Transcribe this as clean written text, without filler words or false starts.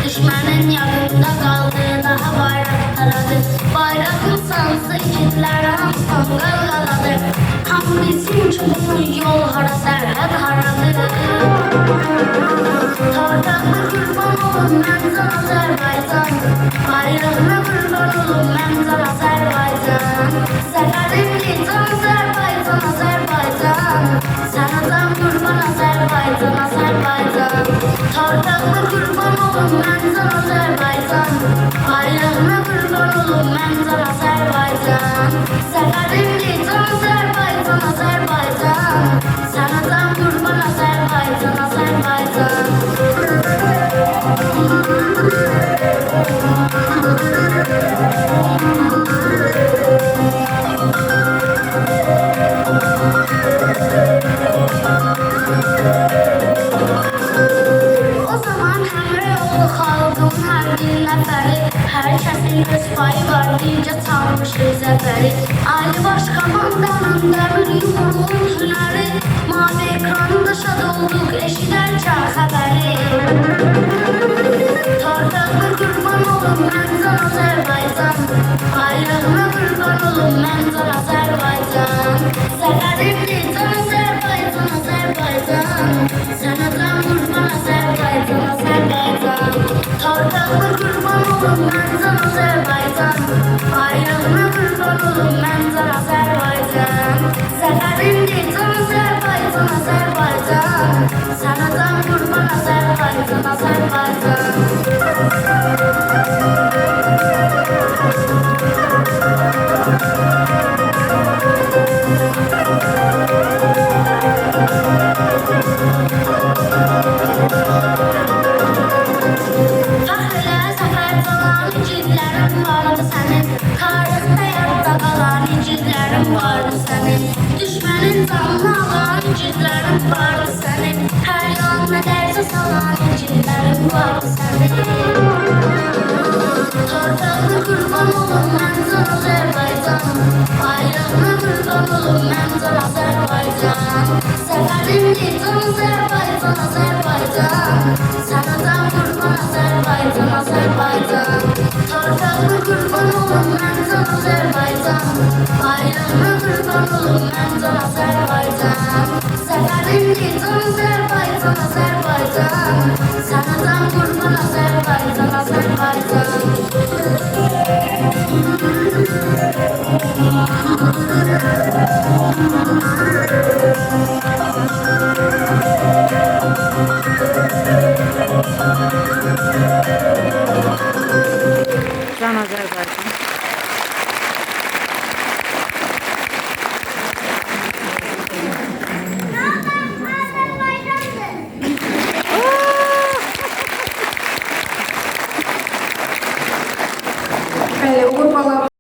Düşmanın yanında kaldı daha bayrak taradı. Bayrakın sansı içinler hamsan galgaladı. Ham bizim çocuğun yol hara serhad haradı. Tortaklı kurban olun menzel Azerbaycan. Bayrağına kurban olun menzel Azerbaycan. Seferim can Azerbaycan Azerbaycan. Sanadan kurban Azerbaycan Azerbaycan. Tortaklı kurban olun menzel Azerbaycan. Bayrağına kurban olun menzel Azerbaycan. Seferim can Azerbaycan Azerbaycan. Sanadan kurban Azerbaycan Azerbaycan. Her kəsin öz payı var, bircə çalmışıq zəfəri. Ali Baş Komandanın dəmir yumruğun hünəri. Mavi ekranda şad olduq, eşidərkən xəbəri. Torpaqlı qurban olun mənzal Azərbaycan. Bayrağına qurban olun mənzal Azərbaycan. Zəfərimdir can Azərbaycan Azərbaycan. Sənədən qurban Azərbaycan Azərbaycan. Torpaqlı qurban olun mənzal Azərbaycan. Bayrağına qurban olun mənzal Azərbaycan. Zəfərimdir can Azərbaycan Azərbaycan. Sənədən qurban Azərbaycan Azərbaycan. Vardı sənin, düşmənin canını alan incitlərin vardı sənin, hər yanına dərsə salan incitlərin vardı sənin. Torpaqlı qurban olun mənzal Azərbaycan. Bayrağına qurban olun mənzal Azərbaycan. Səfərimdir can Azərbaycan Azərbaycan. Sənədən qurban Azərbaycan Azərbaycan. Torpaqlı qurban olun mənzal Azərbaycan. Bayrağına qurban olun mənzal Azərbaycan. Səfərimdir can Azərbaycan Azərbaycan. Sənədən qurban Azərbaycan Azərbaycan. Can Azərbaycan. Bəli, Uğur Bala